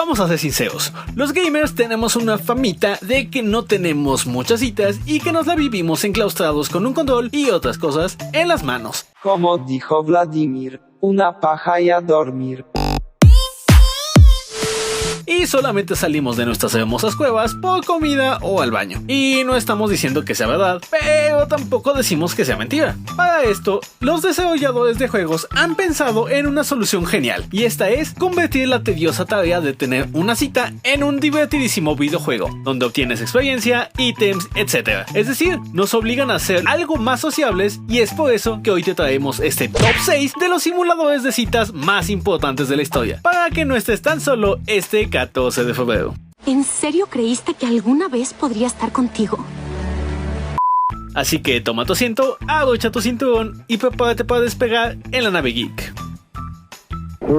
Vamos a ser sinceros, los gamers tenemos una famita de que no tenemos muchas citas y que nos la vivimos enclaustrados con un control y otras cosas en las manos. Como dijo Vladimir, una paja y a dormir. Y solamente salimos de nuestras hermosas cuevas por comida o al baño. Y no estamos diciendo que sea verdad, pero tampoco decimos que sea mentira. Para esto, los desarrolladores de juegos han pensado en una solución genial, y esta es convertir la tediosa tarea de tener una cita en un divertidísimo videojuego, donde obtienes experiencia, ítems, etc. Es decir, nos obligan a ser algo más sociables, y es por eso que hoy te traemos este top 6 de los simuladores de citas más importantes de la historia, para que no estés tan solo este 14 de febrero. ¿En serio creíste que alguna vez podría estar contigo? Así que toma tu asiento, abrocha tu cinturón y prepárate para despegar en la nave geek. 3,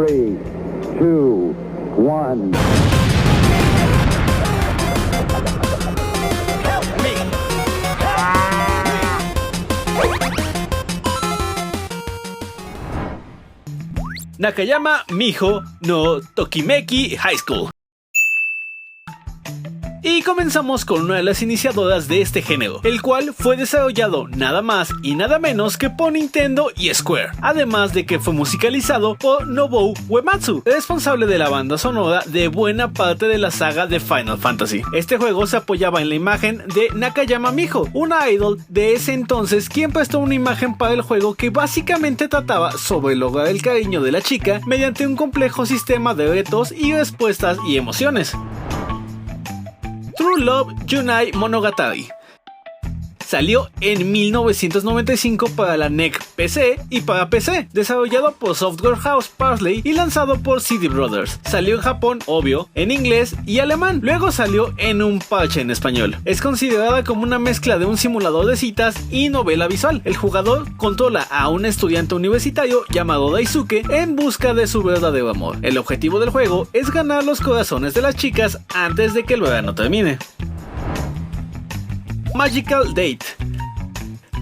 2, 1. Nakayama Miho no Tokimeki High School. Y comenzamos con una de las iniciadoras de este género, el cual fue desarrollado nada más y nada menos que por Nintendo y Square, además de que fue musicalizado por Nobuo Uematsu, responsable de la banda sonora de buena parte de la saga de Final Fantasy. Este juego se apoyaba en la imagen de Nakayama Miho, una idol de ese entonces quien prestó una imagen para el juego que básicamente trataba sobre lograr el cariño de la chica mediante un complejo sistema de retos y respuestas y emociones. True Love Yunai Monogatari salió en 1995 para la NEC PC y para PC, desarrollado por Software House Parsley y lanzado por CD Brothers. Salió en Japón, obvio, en inglés y alemán. Luego salió en un parche en español. Es considerada como una mezcla de un simulador de citas y novela visual. El jugador controla a un estudiante universitario llamado Daisuke en busca de su verdadero amor. El objetivo del juego es ganar los corazones de las chicas antes de que el verano termine. Magical Date,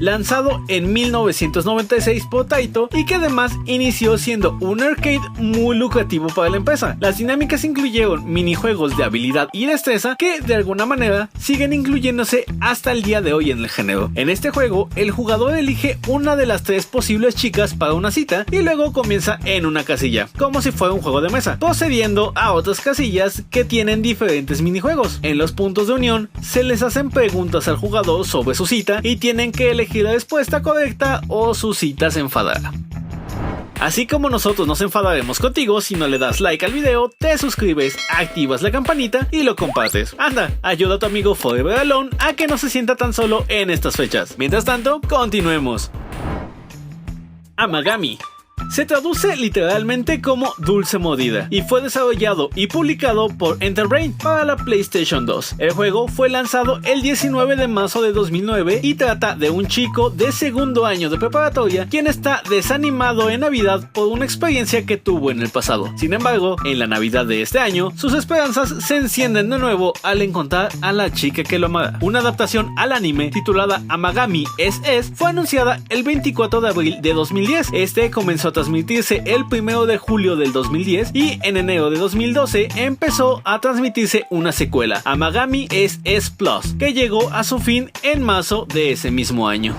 lanzado en 1996 por Taito y que además inició siendo un arcade muy lucrativo para la empresa. Las dinámicas incluyeron minijuegos de habilidad y destreza que de alguna manera siguen incluyéndose hasta el día de hoy en el género. En este juego, el jugador elige una de las 3 posibles chicas para una cita y luego comienza en una casilla, como si fuera un juego de mesa, procediendo a otras casillas que tienen diferentes minijuegos. En los puntos de unión, se les hacen preguntas al jugador sobre su cita y tienen que elegir la respuesta correcta o su cita se enfadará. Así como nosotros nos enfadaremos contigo si no le das like al video, te suscribes, activas la campanita y lo compartes. Anda, ayuda a tu amigo Forever Alone a que no se sienta tan solo en estas fechas. Mientras tanto, continuemos. Amagami se traduce literalmente como Dulce Mordida y fue desarrollado y publicado por Enterbrain para la PlayStation 2. El juego fue lanzado el 19 de marzo de 2009 y trata de un chico de segundo año de preparatoria quien está desanimado en Navidad por una experiencia que tuvo en el pasado. Sin embargo, en la Navidad de este año, sus esperanzas se encienden de nuevo al encontrar a la chica que lo amará. Una adaptación al anime titulada Amagami SS fue anunciada el 24 de abril de 2010. Este comenzó a transmitirse el 1 de julio del 2010 y en enero de 2012 empezó a transmitirse una secuela, Amagami SS Plus, que llegó a su fin en marzo de ese mismo año.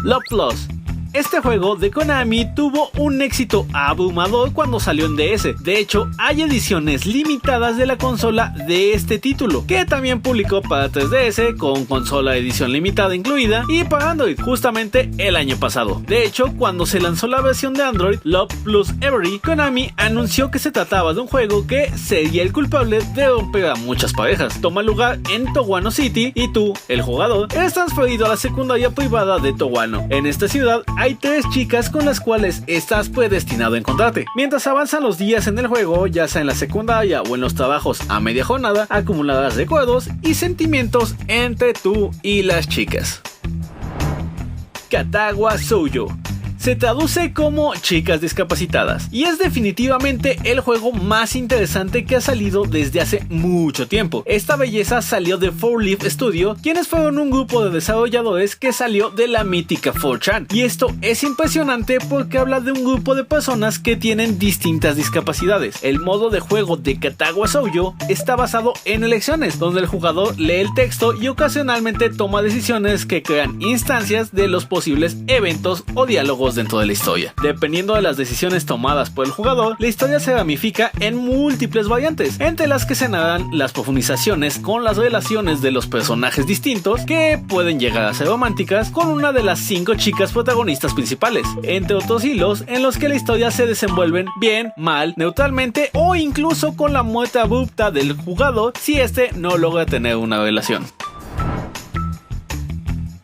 Love Plus. Este juego de Konami tuvo un éxito abrumador cuando salió en DS. De hecho, hay ediciones limitadas de la consola de este título, que también publicó para 3DS con consola edición limitada incluida y para Android justamente el año pasado. De hecho, cuando se lanzó la versión de Android, Love Plus Every, Konami anunció que se trataba de un juego que sería el culpable de romper a muchas parejas. Toma lugar en Towano City y tú, el jugador, eres transferido a la secundaria privada de Towano. En esta ciudad hay 3 chicas con las cuales estás predestinado a encontrarte. Mientras avanzan los días en el juego, ya sea en la secundaria o en los trabajos a media jornada, acumularás recuerdos y sentimientos entre tú y las chicas. Katawa Shoujo se traduce como chicas discapacitadas y es definitivamente el juego más interesante que ha salido desde hace mucho tiempo. Esta belleza salió de 4Leaf Studio, quienes fueron un grupo de desarrolladores que salió de la mítica 4chan, y esto es impresionante porque habla de un grupo de personas que tienen distintas discapacidades. El modo de juego de Katawa Shoujo está basado en elecciones, donde el jugador lee el texto y ocasionalmente toma decisiones que crean instancias de los posibles eventos o diálogos dentro de la historia. Dependiendo de las decisiones tomadas por el jugador, la historia se ramifica en múltiples variantes, entre las que se narran las profundizaciones con las relaciones de los personajes distintos, que pueden llegar a ser románticas, con una de las 5 chicas protagonistas principales, entre otros hilos en los que la historia se desenvuelven bien, mal, neutralmente o incluso con la muerte abrupta del jugador si este no logra tener una relación.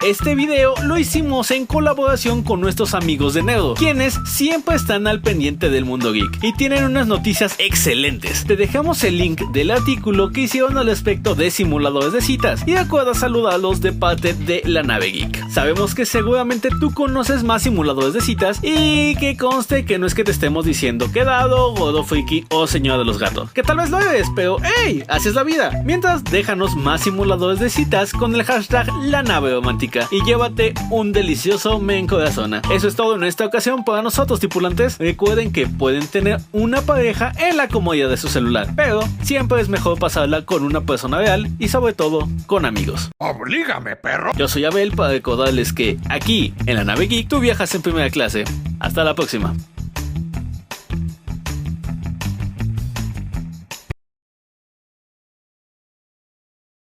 Este video lo hicimos en colaboración con nuestros amigos de Nerdo, quienes siempre están al pendiente del mundo geek y tienen unas noticias excelentes. Te dejamos el link del artículo que hicieron al respecto de simuladores de citas y recuerda saludarlos de parte de La Nave Geek. Sabemos que seguramente tú conoces más simuladores de citas y que conste que no es que te estemos diciendo quedado, gordo friki o señora de los gatos, que tal vez lo eres, pero hey, así es la vida. Mientras, déjanos más simuladores de citas con el hashtag La Nave Romántica y llévate un delicioso me encorazona. Eso es todo en esta ocasión para nosotros, tripulantes. Recuerden que pueden tener una pareja en la comodidad de su celular, pero siempre es mejor pasarla con una persona real y sobre todo con amigos. ¡Oblígame, perro! Yo soy Abel para recordarles que aquí en La Nave Geek tú viajas en primera clase. Hasta la próxima.